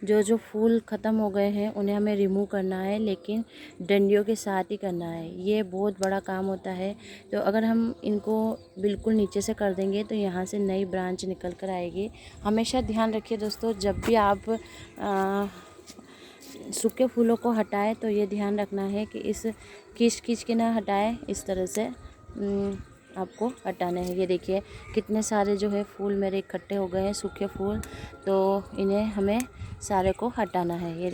जो जो फूल ख़त्म हो गए हैं उन्हें हमें रिमूव करना है, लेकिन डंडियों के साथ ही करना है। ये बहुत बड़ा काम होता है। तो अगर हम इनको बिल्कुल नीचे से कर देंगे तो यहाँ से नई ब्रांच निकल कर आएगी। हमेशा ध्यान रखिए दोस्तों, जब भी आप सूखे फूलों को हटाएं तो ये ध्यान रखना है कि इस खींच खींच के ना हटाएं, इस तरह से आपको हटाना है। ये देखिए कितने सारे जो है फूल मेरे इकट्ठे हो गए हैं, सूखे फूल, तो इन्हें हमें सारे को हटाना है। ये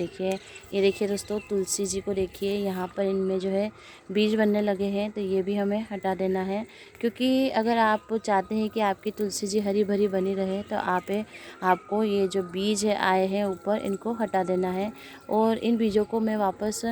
देखिए दोस्तों, तुलसी जी को देखिए, यहाँ पर इनमें जो है बीज बनने लगे हैं, तो ये भी हमें हटा देना है। क्योंकि अगर आप चाहते हैं कि आपकी तुलसी जी हरी भरी बनी रहे तो आपको ये जो बीज है आए हैं ऊपर, इनको हटा देना है। और इन बीजों को मैं वापस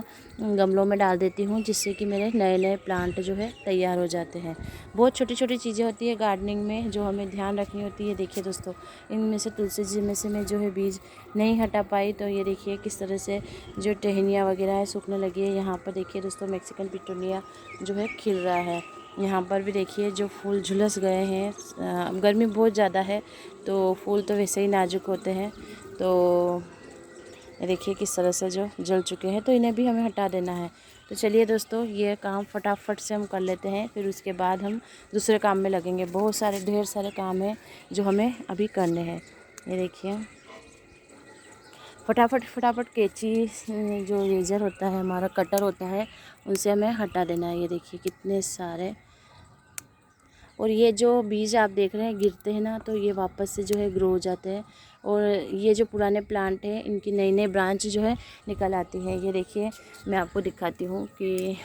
गमलों में डाल देती हूँ, जिससे कि मेरे नए नए प्लांट जो है तैयार हो जाते हैं। बहुत छोटी छोटी चीज़ें होती है गार्डनिंग में जो हमें ध्यान रखनी होती है। देखिए दोस्तों, इनमें से तुलसी जी में से मैं जो है बीज नहीं हटा पाई, तो ये देखिए किस तरह से जो टहनियाँ वगैरह है सूखने लगी है। यहाँ पर देखिए दोस्तों, मैक्सिकन पिटूनिया जो है खिल रहा है। यहाँ पर भी देखिए जो फूल झुलस गए हैं। गर्मी बहुत ज़्यादा है तो फूल तो वैसे ही नाजुक होते हैं, तो ये देखिए किस तरह से जो जल चुके हैं, तो इन्हें भी हमें हटा देना है। तो चलिए दोस्तों, ये काम फटाफट से हम कर लेते हैं, फिर उसके बाद हम दूसरे काम में लगेंगे। बहुत सारे ढेर सारे काम हैं जो हमें अभी करने हैं। ये देखिए फटाफट कैंची, जो रेजर होता है हमारा, कटर होता है, उनसे हमें हटा देना है। ये देखिए कितने सारे। और ये जो बीज आप देख रहे हैं गिरते हैं ना, तो ये वापस से जो है ग्रो हो जाते हैं, और ये जो पुराने प्लांट हैं इनकी नई नई ब्रांच जो है निकल आती है। ये देखिए मैं आपको दिखाती हूँ कि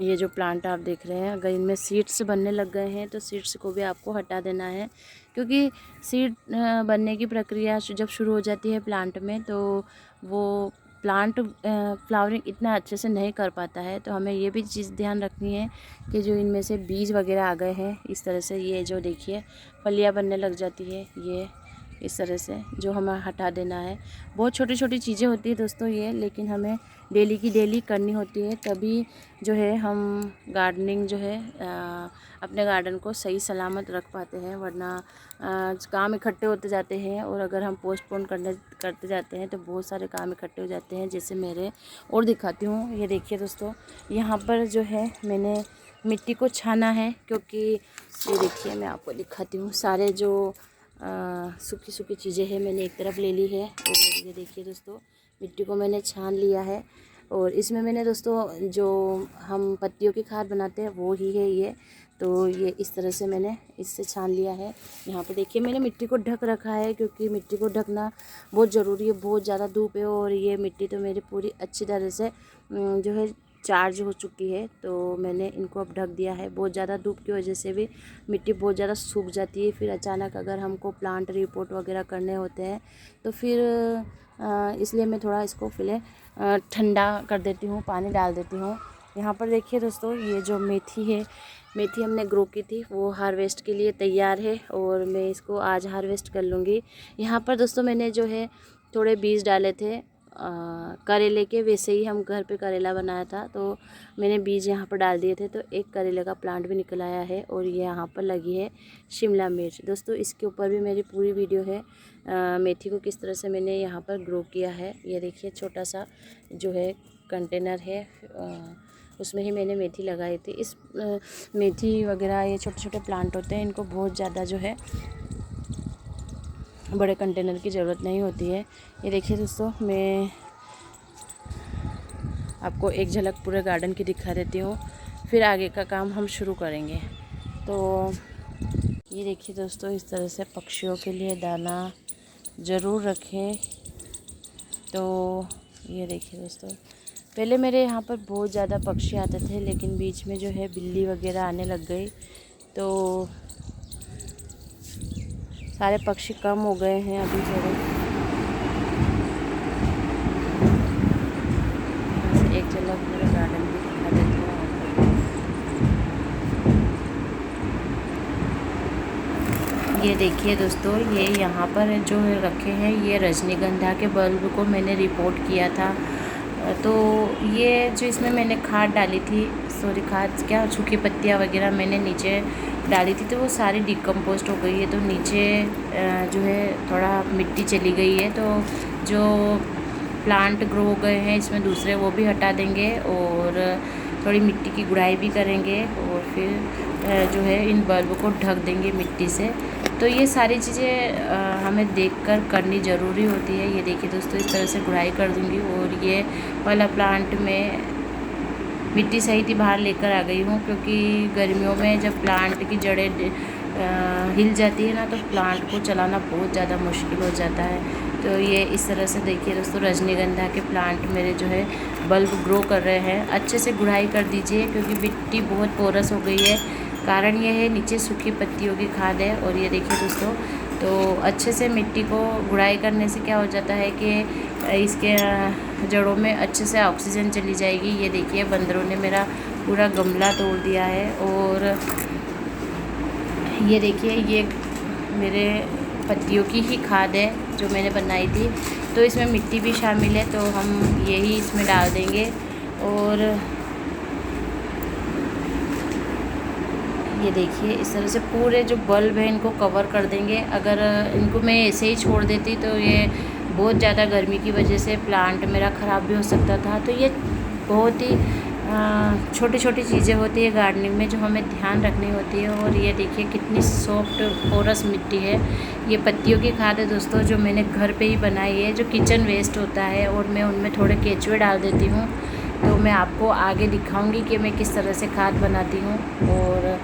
ये जो प्लांट आप देख रहे हैं, अगर इनमें सीड्स बनने लग गए हैं तो सीड्स को भी आपको हटा देना है। क्योंकि सीड बनने की प्रक्रिया जब शुरू हो जाती है प्लांट में, तो वो प्लांट फ्लावरिंग इतना अच्छे से नहीं कर पाता है। तो हमें ये भी चीज़ ध्यान रखनी है कि जो इनमें से बीज वगैरह आ गए हैं, इस तरह से ये जो देखिए फलियाँ बनने लग जाती है, ये इस तरह से जो हमें हटा देना है। बहुत छोटी छोटी चीज़ें होती है दोस्तों ये, लेकिन हमें डेली की डेली करनी होती है, तभी जो है हम गार्डनिंग जो है अपने गार्डन को सही सलामत रख पाते हैं। वरना काम इकट्ठे होते जाते हैं, और अगर हम पोस्टपोन करते जाते हैं तो बहुत सारे काम इकट्ठे हो जाते हैं। जैसे मेरे और दिखाती हूँ, ये देखिए दोस्तों, यहाँ पर जो है मैंने मिट्टी को छाना है, क्योंकि ये देखिए मैं आपको दिखाती हूँ, सारे जो सूखी सूखी चीज़ें हैं मैंने एक तरफ ले ली है। और ये देखिए दोस्तों, मिट्टी को मैंने छान लिया है, और इसमें मैंने दोस्तों जो हम पत्तियों की खाद बनाते हैं वो ही है ये। तो ये इस तरह से मैंने इससे छान लिया है। यहाँ पे देखिए मैंने मिट्टी को ढक रखा है, क्योंकि मिट्टी को ढकना बहुत ज़रूरी है। बहुत ज़्यादा धूप है, और ये मिट्टी तो मेरी पूरी अच्छी तरह से जो है चार्ज हो चुकी है, तो मैंने इनको अब ढक दिया है। बहुत ज़्यादा धूप की वजह से भी मिट्टी बहुत ज़्यादा सूख जाती है। फिर अचानक अगर हमको प्लांट रिपोर्ट वगैरह करने होते हैं तो फिर इसलिए मैं थोड़ा इसको पहले ठंडा कर देती हूँ, पानी डाल देती हूँ। यहाँ पर देखिए दोस्तों, ये जो मेथी है, मेथी हमने ग्रो की थी, वो हार्वेस्ट के लिए तैयार है, और मैं इसको आज हार्वेस्ट कर लूँगी। यहाँ पर दोस्तों मैंने जो है थोड़े बीज डाले थे करेले के, वैसे ही हम घर पे करेला बनाया था, तो मैंने बीज यहाँ पर डाल दिए थे, तो एक करेले का प्लांट भी निकल आया है। और ये यहाँ पर लगी है शिमला मिर्च। दोस्तों इसके ऊपर भी मेरी पूरी वीडियो है, मेथी को किस तरह से मैंने यहाँ पर ग्रो किया है। ये देखिए छोटा सा जो है कंटेनर है, उसमें ही मैंने मेथी लगाई थी। इस मेथी वगैरह ये छोटे छोटे प्लांट होते हैं, इनको बहुत ज़्यादा जो है बड़े कंटेनर की ज़रूरत नहीं होती है। ये देखिए दोस्तों, मैं आपको एक झलक पूरे गार्डन की दिखा देती हूँ, फिर आगे का काम हम शुरू करेंगे। तो ये देखिए दोस्तों, इस तरह से पक्षियों के लिए दाना ज़रूर रखें। तो ये देखिए दोस्तों, पहले मेरे यहाँ पर बहुत ज़्यादा पक्षी आते थे, लेकिन बीच में जो है बिल्ली वगैरह आने लग गई, तो सारे पक्षी कम हो गए हैं अभी थोड़े। एक झलक पूरा गार्डन भी दिखा देती हूँ। ये देखिए दोस्तों, ये यहाँ पर जो है रखे हैं, ये रजनीगंधा के बल्ब को मैंने रिपोर्ट किया था। तो ये जो इसमें मैंने खाद डाली थी, सॉरी खाद क्या, सूखी पत्तियाँ वगैरह मैंने नीचे डाली थी, तो वो सारी डिकम्पोस्ट हो गई है। तो नीचे जो है थोड़ा मिट्टी चली गई है, तो जो प्लांट ग्रो हो गए हैं इसमें दूसरे वो भी हटा देंगे और थोड़ी मिट्टी की गुड़ाई भी करेंगे और फिर जो है इन बल्ब को ढक देंगे मिट्टी से। तो ये सारी चीज़ें हमें देखकर करनी ज़रूरी होती है। ये देखिए दोस्तों, इस तरह से गुड़ाई कर दूँगी और ये वाला प्लांट में मिट्टी सहित ही बाहर लेकर आ गई हूँ, क्योंकि गर्मियों में जब प्लांट की जड़ें हिल जाती है ना, तो प्लांट को चलाना बहुत ज़्यादा मुश्किल हो जाता है। तो ये इस तरह से देखिए दोस्तों, रजनीगंधा के प्लांट मेरे जो है बल्ब ग्रो कर रहे हैं। अच्छे से गुड़ाई कर दीजिए, क्योंकि मिट्टी बहुत पोरस हो गई है। कारण ये है नीचे सूखी पत्तियों की खाद है। और ये देखिए दोस्तों, तो अच्छे से मिट्टी को गुड़ाई करने से क्या हो जाता है कि इसके जड़ों में अच्छे से ऑक्सीजन चली जाएगी। ये देखिए बंदरों ने मेरा पूरा गमला तोड़ दिया है। और ये देखिए, ये मेरे पत्तियों की ही खाद है जो मैंने बनाई थी। तो इसमें मिट्टी भी शामिल है, तो हम यही इसमें डाल देंगे। और ये देखिए, इस तरह से पूरे जो बल्ब है इनको कवर कर देंगे। अगर इनको मैं ऐसे ही छोड़ देती तो ये बहुत ज़्यादा गर्मी की वजह से प्लांट मेरा ख़राब भी हो सकता था। तो ये बहुत ही छोटी छोटी चीज़ें होती है गार्डनिंग में जो हमें ध्यान रखनी होती है। और ये देखिए कितनी सॉफ्ट पोरस मिट्टी है। ये पत्तियों की खाद है दोस्तों, जो मैंने घर पे ही बनाई है, जो किचन वेस्ट होता है और मैं उनमें थोड़े केचुए डाल देती हूँ। तो मैं आपको आगे दिखाऊंगी कि मैं किस तरह से खाद बनाती हूँ। और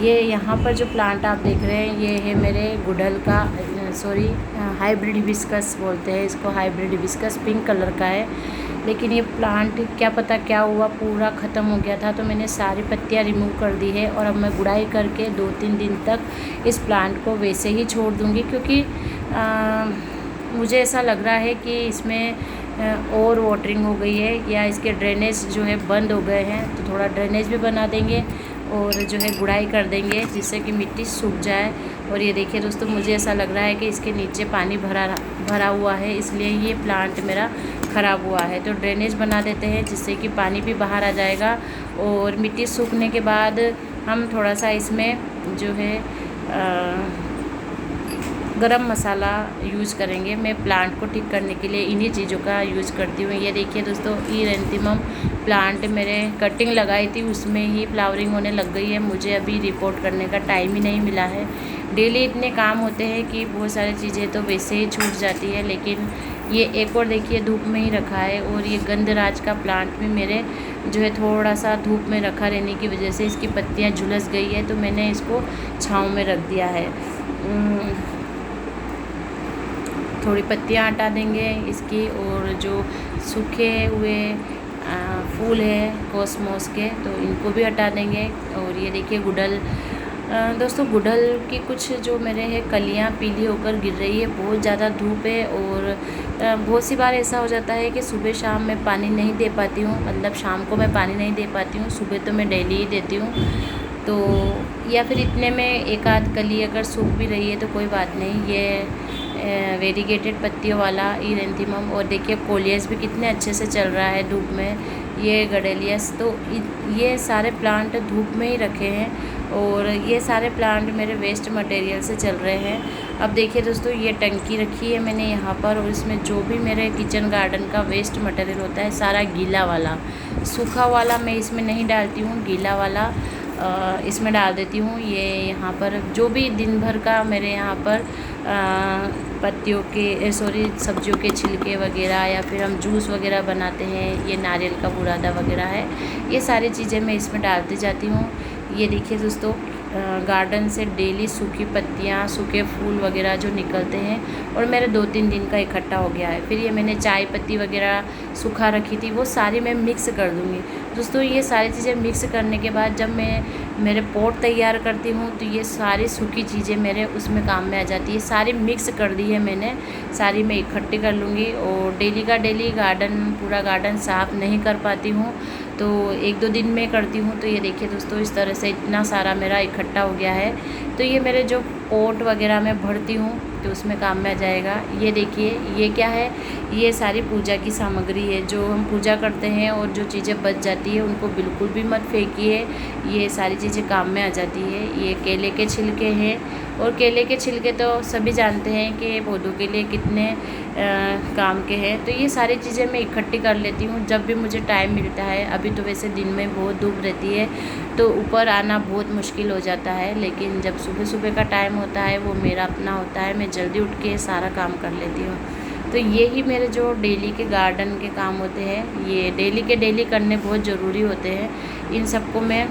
ये यहाँ पर जो प्लांट आप देख रहे हैं, ये है मेरे गुड़हल का, सॉरी हाइब्रिड हिबिस्कस बोलते हैं इसको, हाइब्रिड हिबिस्कस पिंक कलर का है। लेकिन ये प्लांट क्या पता क्या हुआ, पूरा ख़त्म हो गया था। तो मैंने सारी पत्तियाँ रिमूव कर दी है और अब मैं गुड़ाई करके 2-3 दिन तक इस प्लांट को वैसे ही छोड़ दूँगी, क्योंकि मुझे ऐसा लग रहा है कि इसमें और वाटरिंग हो गई है या इसके ड्रेनेज जो है बंद हो गए हैं। तो थोड़ा ड्रेनेज भी बना देंगे और जो है गुड़ाई कर देंगे, जिससे कि मिट्टी सूख जाए। और ये देखिए दोस्तों, मुझे ऐसा लग रहा है कि इसके नीचे पानी भरा हुआ है, इसलिए ये प्लांट मेरा ख़राब हुआ है। तो ड्रेनेज बना देते हैं, जिससे कि पानी भी बाहर आ जाएगा। और मिट्टी सूखने के बाद हम थोड़ा सा इसमें जो है गरम मसाला यूज़ करेंगे। मैं प्लांट को ठीक करने के लिए इन्हीं चीज़ों का यूज़ करती हूँ। ये देखिए दोस्तों, इरेंथीमम प्लांट मेरे कटिंग लगाई थी, उसमें ही फ्लावरिंग होने लग गई है। मुझे अभी रिपोर्ट करने का टाइम ही नहीं मिला है। डेली इतने काम होते हैं कि बहुत सारी चीज़ें तो वैसे ही छूट जाती है। लेकिन ये एक और देखिए धूप में ही रखा है। और ये गंधराज का प्लांट भी मेरे जो है थोड़ा सा धूप में रखा रहने की वजह से इसकी पत्तियाँ झुलस गई है, तो मैंने इसको छाँव में रख दिया है। थोड़ी पत्तियाँ हटा देंगे इसकी, और जो सूखे हुए फूल है कॉस्मोस के, तो इनको भी हटा देंगे। और ये देखिए गुड़हल, दोस्तों गुड़हल की कुछ जो मेरे है कलियाँ पीली होकर गिर रही है, बहुत ज़्यादा धूप है। और बहुत सी बार ऐसा हो जाता है कि सुबह शाम मैं पानी नहीं दे पाती हूँ, मतलब शाम को मैं पानी नहीं दे पाती हूँ, सुबह तो मैं डेली ही देती हूँ। तो या फिर इतने में एक आध कली अगर सूख भी रही है तो कोई बात नहीं। ये वेरीगेटेड पत्तियों वाला इरेंथीमम, और देखिए कोलियस भी कितने अच्छे से चल रहा है धूप में। ये गडेलियस, तो ये सारे प्लांट धूप में ही रखे हैं। और ये सारे प्लांट मेरे वेस्ट मटेरियल से चल रहे हैं। अब देखिए दोस्तों, ये टंकी रखी है मैंने यहाँ पर, और इसमें जो भी मेरे किचन गार्डन का वेस्ट मटेरियल होता है सारा गीला वाला, सूखा वाला मैं इसमें नहीं डालती हूँ, गीला वाला इसमें डाल देती हूँ। ये यहाँ पर जो भी दिन भर का मेरे यहाँ पर पत्तियों के सब्जियों के छिलके वगैरह, या फिर हम जूस वगैरह बनाते हैं, ये नारियल का बुरादा वगैरह है, ये सारी चीज़ें मैं इसमें डालती जाती हूँ। ये देखिए दोस्तों, गार्डन से डेली सूखी पत्तियाँ, सूखे फूल वगैरह जो निकलते हैं, और मेरे 2-3 दिन का इकट्ठा हो गया है। फिर ये मैंने चाय पत्ती वगैरह सूखा रखी थी, वो सारी मैं मिक्स कर दूँगी दोस्तों। ये सारी चीज़ें मिक्स करने के बाद जब मैं मेरे पॉट तैयार करती हूँ, तो ये सारी सूखी चीज़ें मेरे उसमें काम में आ जाती है। सारी मिक्स कर दी है मैंने, सारी मैं इकट्ठी कर लूँगी। और डेली का डेली पूरा गार्डन साफ़ नहीं कर पाती हूँ, तो 1-2 दिन में करती हूँ। तो ये देखिए दोस्तों, इस तरह से इतना सारा मेरा इकट्ठा हो गया है तो ये मेरे जो पोट वगैरह मैं भरती हूँ तो उसमें काम में आ जाएगा। ये देखिए ये क्या है, ये सारी पूजा की सामग्री है जो हम पूजा करते हैं, और जो चीज़ें बच जाती है उनको बिल्कुल भी मत फेंकिए, ये सारी चीज़ें काम में आ जाती है। ये केले के छिलके हैं, और केले के छिलके तो सभी जानते हैं कि पौधों के लिए कितने काम के हैं। तो ये सारी चीज़ें मैं इकट्ठी कर लेती हूँ जब भी मुझे टाइम मिलता है। अभी तो वैसे दिन में बहुत धूप रहती है तो ऊपर आना बहुत मुश्किल हो जाता है, लेकिन जब सुबह सुबह का टाइम होता है वो मेरा अपना होता है, मैं जल्दी उठ के सारा काम कर लेती हूँ। तो यही मेरे जो डेली के गार्डन के काम होते हैं, ये डेली के डेली करने बहुत ज़रूरी होते हैं। इन सबको मैं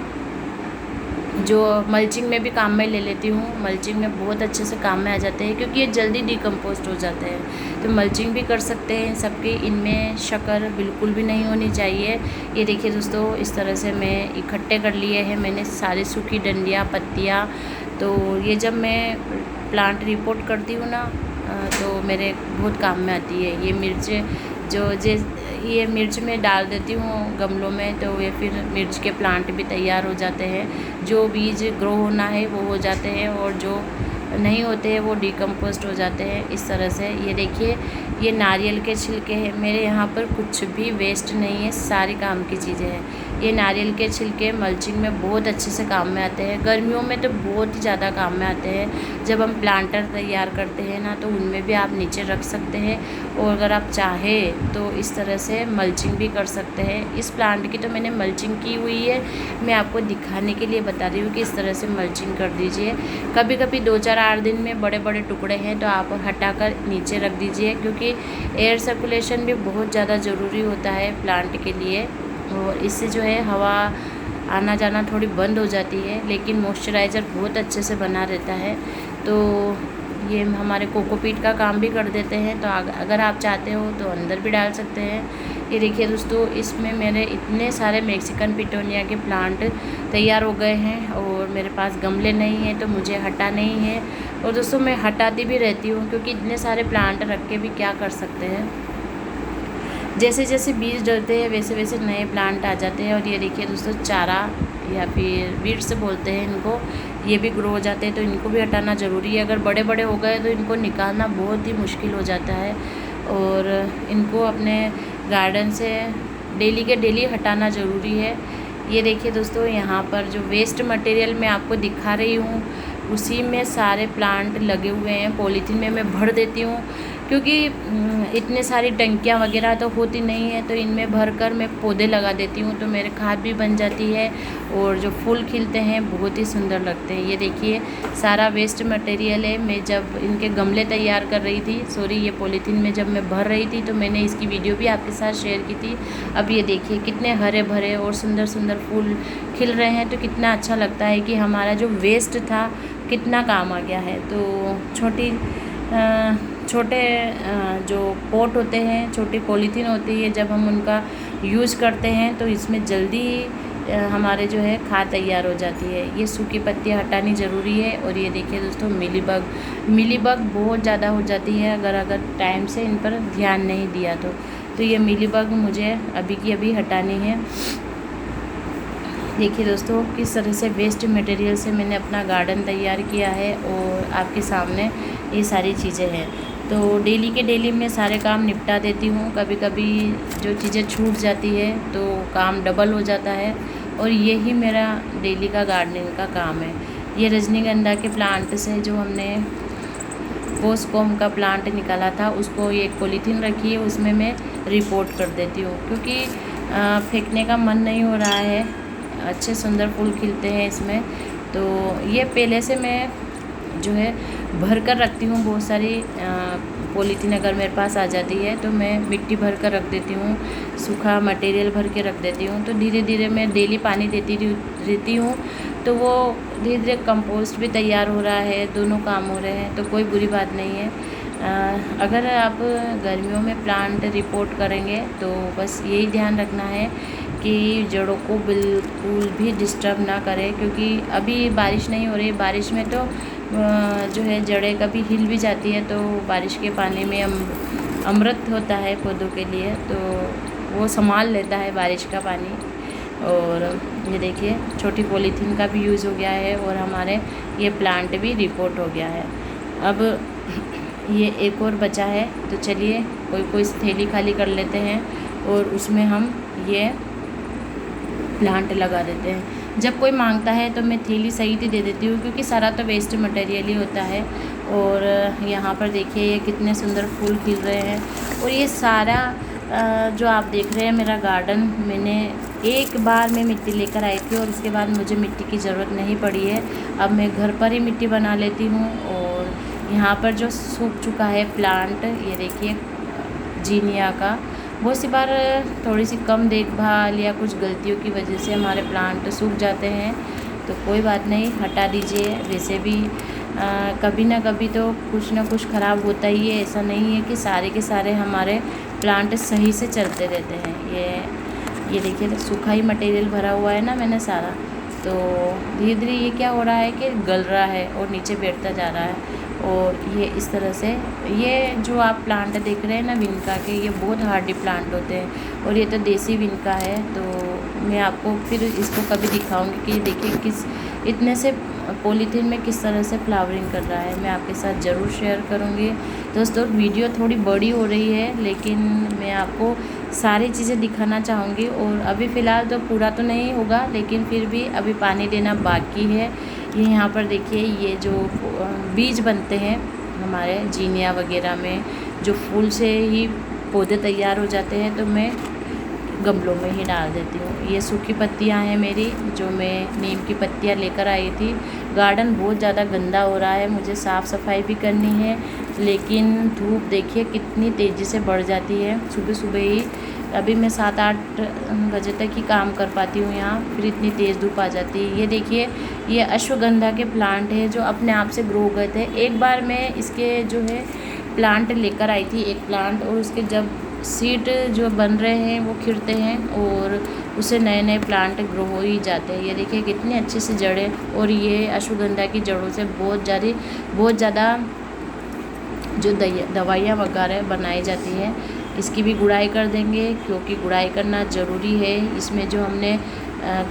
जो मल्चिंग में भी काम में ले लेती हूँ, मल्चिंग में बहुत अच्छे से काम में आ जाते हैं क्योंकि ये जल्दी डिकम्पोस्ट हो जाते हैं। तो मल्चिंग भी कर सकते हैं सबके, इनमें शक्कर बिल्कुल भी नहीं होनी चाहिए। ये देखिए दोस्तों, इस तरह से मैं इकट्ठे कर लिए हैं मैंने सारी सूखी डंडियाँ पत्तियाँ। तो ये जब मैं प्लांट रिपोर्ट करती हूँ ना तो मेरे बहुत काम में आती है। ये मिर्च ये मिर्च में डाल देती हूँ गमलों में, तो ये फिर मिर्च के प्लांट भी तैयार हो जाते हैं। जो बीज ग्रो होना है वो हो जाते हैं, और जो नहीं होते हैं वो डिकम्पोस्ट हो जाते हैं इस तरह से। ये देखिए ये नारियल के छिलके हैं, मेरे यहाँ पर कुछ भी वेस्ट नहीं है, सारी काम की चीज़ें हैं। ये नारियल के छिलके मल्चिंग में बहुत अच्छे से काम में आते हैं, गर्मियों में तो बहुत ही ज़्यादा काम में आते हैं। जब हम प्लांटर तैयार करते हैं ना तो उनमें भी आप नीचे रख सकते हैं, और अगर आप चाहें तो इस तरह से मल्चिंग भी कर सकते हैं। इस प्लांट की तो मैंने मल्चिंग की हुई है, मैं आपको दिखाने के लिए बता रही हूँ कि इस तरह से मल्चिंग कर दीजिए। कभी कभी 2-4-8 दिन में बड़े बड़े टुकड़े हैं तो आप हटाकर नीचे रख दीजिए, क्योंकि एयर सर्कुलेशन भी बहुत ज़्यादा ज़रूरी होता है प्लांट के लिए, और इससे जो है हवा आना जाना थोड़ी बंद हो जाती है, लेकिन मॉइस्चराइज़र बहुत अच्छे से बना रहता है। तो ये हमारे कोकोपीट का काम भी कर देते हैं, तो अगर आप चाहते हो तो अंदर भी डाल सकते हैं। ये देखिए दोस्तों, इसमें मेरे इतने सारे मैक्सिकन पिटोनिया के प्लांट तैयार हो गए हैं, और मेरे पास गमले नहीं हैं तो मुझे हटा नहीं है। और दोस्तों मैं हटाती भी रहती हूँ क्योंकि इतने सारे प्लांट रख के भी क्या कर सकते हैं, जैसे जैसे बीज डलते हैं वैसे वैसे नए प्लांट आ जाते हैं। और ये देखिए दोस्तों, चारा या फिर बीड्स बोलते हैं इनको, ये भी ग्रो हो जाते हैं तो इनको भी हटाना ज़रूरी है। अगर बड़े बड़े हो गए तो इनको निकालना बहुत ही मुश्किल हो जाता है, और इनको अपने गार्डन से डेली के डेली हटाना ज़रूरी है। ये देखिए दोस्तों, यहाँ पर जो वेस्ट मटेरियल मैं आपको दिखा रही हूँ उसी में सारे प्लांट लगे हुए हैं। पॉलीथीन में मैं भर देती हूँ क्योंकि इतने सारी टंकियाँ वगैरह तो होती नहीं है, तो इनमें भरकर मैं पौधे लगा देती हूँ तो मेरे खाद भी बन जाती है, और जो फूल खिलते हैं बहुत ही सुंदर लगते हैं। ये देखिए सारा वेस्ट मटेरियल है। मैं जब इनके गमले तैयार कर रही थी, सॉरी ये पॉलीथीन में जब मैं भर रही थी तो मैंने इसकी वीडियो भी आपके साथ शेयर की थी। अब ये देखिए कितने हरे भरे और सुंदर सुंदर फूल खिल रहे हैं, तो कितना अच्छा लगता है कि हमारा जो वेस्ट था कितना काम आ गया है। तो छोटे जो पॉट होते हैं, छोटी पॉलीथीन होती है, जब हम उनका यूज़ करते हैं तो इसमें जल्दी हमारे जो है खाद तैयार हो जाती है। ये सूखी पत्तियाँ हटानी ज़रूरी है। और ये देखिए दोस्तों, मिलीबग बहुत ज़्यादा हो जाती है अगर टाइम से इन पर ध्यान नहीं दिया तो ये मिलीबग मुझे अभी की अभी हटानी है। देखिए दोस्तों, किस तरह से वेस्ट मटेरियल से मैंने अपना गार्डन तैयार किया है, और आपके सामने ये सारी चीज़ें हैं। तो डेली के डेली मैं सारे काम निपटा देती हूँ। कभी कभी जो चीज़ें छूट जाती है तो काम डबल हो जाता है, और यही मेरा डेली का गार्डनिंग का काम है। ये रजनीगंधा के प्लांट से जो हमने पोस्कोम का प्लांट निकाला था उसको ये एक पॉलीथीन रखी है, उसमें मैं रिपोर्ट कर देती हूँ क्योंकि फेंकने का मन नहीं हो रहा है। अच्छे सुंदर फूल खिलते हैं इसमें। तो ये पहले से मैं जो है भर कर रखती हूँ। बहुत सारी पॉलीथीन अगर मेरे पास आ जाती है तो मैं मिट्टी भर कर रख देती हूँ, सूखा मटेरियल भर के रख देती हूँ। तो धीरे धीरे मैं डेली पानी देती रहती हूँ, तो वो धीरे धीरे कंपोस्ट भी तैयार हो रहा है, दोनों काम हो रहे हैं, तो कोई बुरी बात नहीं है। अगर आप गर्मियों में प्लांट रिपोर्ट करेंगे तो बस यही ध्यान रखना है कि जड़ों को बिल्कुल भी डिस्टर्ब ना करें, क्योंकि अभी बारिश नहीं हो रही। बारिश में तो जो है जड़ें कभी हिल भी जाती है, तो बारिश के पानी में अमृत होता है पौधों के लिए, तो वो संभाल लेता है बारिश का पानी। और ये देखिए छोटी पॉलीथीन का भी यूज़ हो गया है और हमारे ये प्लांट भी रिपोर्ट हो गया है। अब ये एक और बचा है, तो चलिए कोई थैली खाली कर लेते हैं और उसमें हम ये प्लांट लगा देते हैं। जब कोई मांगता है तो मैं थैली सही ही दे देती हूँ, क्योंकि सारा तो वेस्ट मटेरियल ही होता है। और यहाँ पर देखिए ये कितने सुंदर फूल खिल रहे हैं। और ये सारा जो आप देख रहे हैं मेरा गार्डन, मैंने एक बार में मिट्टी लेकर आई थी और उसके बाद मुझे मिट्टी की ज़रूरत नहीं पड़ी है। अब मैं घर पर ही मिट्टी बना लेती हूँ। और यहाँ पर जो सूख चुका है प्लांट, ये देखिए जीनिया का, बहुत सी बार थोड़ी सी कम देखभाल या कुछ गलतियों की वजह से हमारे प्लांट सूख जाते हैं, तो कोई बात नहीं, हटा दीजिए। वैसे भी कभी ना कभी तो कुछ ना कुछ ख़राब होता ही है, ऐसा नहीं है कि सारे के सारे हमारे प्लांट सही से चलते रहते हैं। ये देखिए तो सूखा ही मटेरियल भरा हुआ है ना मैंने सारा, तो धीरे धीरे ये क्या हो रहा है कि गल रहा है और नीचे बैठता जा रहा है। और ये इस तरह से, ये जो आप प्लांट देख रहे हैं ना विनका के, ये बहुत हार्डी प्लांट होते हैं और ये तो देसी विनका है। तो मैं आपको फिर इसको कभी दिखाऊंगी कि देखिए किस इतने से पॉलीथीन में किस तरह से फ्लावरिंग कर रहा है, मैं आपके साथ ज़रूर शेयर करूंगी। दोस्तों वीडियो थोड़ी बड़ी हो रही है, लेकिन मैं आपको सारी चीज़ें दिखाना चाहूँगी। और अभी फ़िलहाल तो पूरा तो नहीं होगा, लेकिन फिर भी अभी पानी देना बाकी है। ये यहाँ पर देखिए ये जो बीज बनते हैं हमारे जीनिया वगैरह में, जो फूल से ही पौधे तैयार हो जाते हैं, तो मैं गमलों में ही डाल देती हूँ। ये सूखी पत्तियाँ हैं मेरी, जो मैं नीम की पत्तियाँ लेकर आई थी। गार्डन बहुत ज़्यादा गंदा हो रहा है, मुझे साफ़ सफाई भी करनी है, लेकिन धूप देखिए कितनी तेज़ी से बढ़ जाती है सुबह सुबह ही। अभी मैं 7-8 बजे तक ही काम कर पाती हूँ यहाँ, फिर इतनी तेज़ धूप आ जाती है। ये देखिए ये अश्वगंधा के प्लांट है जो अपने आप से ग्रो हो गए थे। एक बार मैं इसके जो है प्लांट लेकर आई थी, एक प्लांट, और उसके जब सीड जो बन रहे हैं वो खिलते हैं और उससे नए नए प्लांट ग्रो हो ही जाते हैं। ये देखिए कितनी अच्छी सी जड़ें, और ये अश्वगंधा की जड़ों से बहुत ज़्यादा जो दवाइयाँ वगैरह बनाई जाती हैं, इसकी भी गुड़ाई कर देंगे, क्योंकि गुड़ाई करना ज़रूरी है। इसमें जो हमने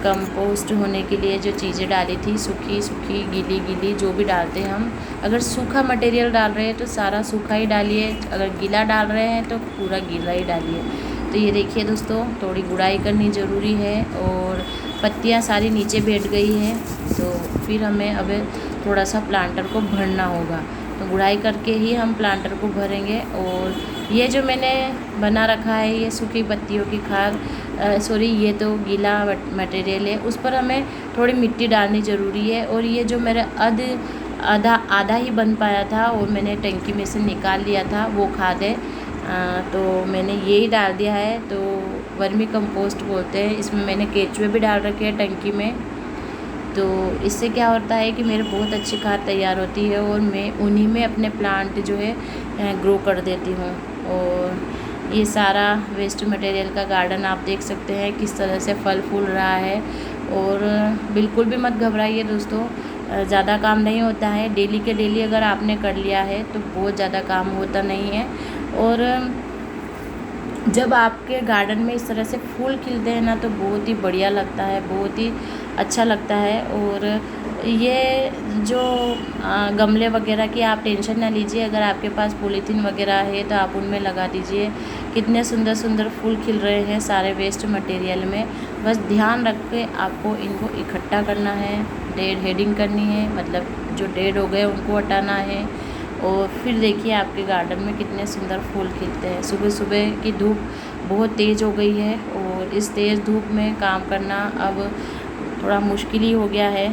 कंपोस्ट होने के लिए जो चीज़ें डाली थी, सूखी सूखी गीली गीली जो भी डालते हैं हम, अगर सूखा मटेरियल डाल रहे हैं तो सारा सूखा ही डालिए, अगर गीला डाल रहे हैं तो पूरा गीला ही डालिए। तो ये देखिए दोस्तों, थोड़ी गुड़ाई करनी ज़रूरी है। और पत्तियाँ सारी नीचे बैठ गई हैं, तो फिर हमें अब थोड़ा सा प्लांटर को भरना होगा, तो गुड़ाई करके ही हम प्लांटर को भरेंगे। और ये जो मैंने बना रखा है ये सूखी पत्तियों की खाद, सॉरी ये तो गीला मटेरियल है, उस पर हमें थोड़ी मिट्टी डालनी ज़रूरी है। और ये जो मेरा आधा ही बन पाया था और मैंने टंकी में से निकाल लिया था, वो खाद है, तो मैंने ये ही डाल दिया है। तो वर्मी कंपोस्ट बोलते हैं, इसमें मैंने केचुए भी डाल रखे हैं टंकी में। तो इससे क्या होता है कि मेरे बहुत अच्छी खाद तैयार होती है और मैं उन्हीं में अपने प्लांट जो है ग्रो कर देती हूँ। और ये सारा वेस्ट मटेरियल का गार्डन आप देख सकते हैं किस तरह से फल फूल रहा है। और बिल्कुल भी मत घबराइए दोस्तों, ज़्यादा काम नहीं होता है, डेली के डेली अगर आपने कर लिया है तो बहुत ज़्यादा काम होता नहीं है। और जब आपके गार्डन में इस तरह से फूल खिलते हैं ना, तो बहुत ही बढ़िया लगता है, बहुत ही अच्छा लगता है। और ये जो गमले वगैरह की आप टेंशन ना लीजिए, अगर आपके पास पॉलीथीन वगैरह है तो आप उनमें लगा दीजिए। कितने सुंदर सुंदर फूल खिल रहे हैं सारे वेस्ट मटेरियल में। बस ध्यान रख के आपको इनको इकट्ठा करना है, डेड हेडिंग करनी है, मतलब जो डेड हो गए उनको हटाना है। और फिर देखिए आपके गार्डन में कितने सुंदर फूल खिलते हैं। सुबह सुबह की धूप बहुत तेज़ हो गई है और इस तेज़ धूप में काम करना अब थोड़ा मुश्किल ही हो गया है।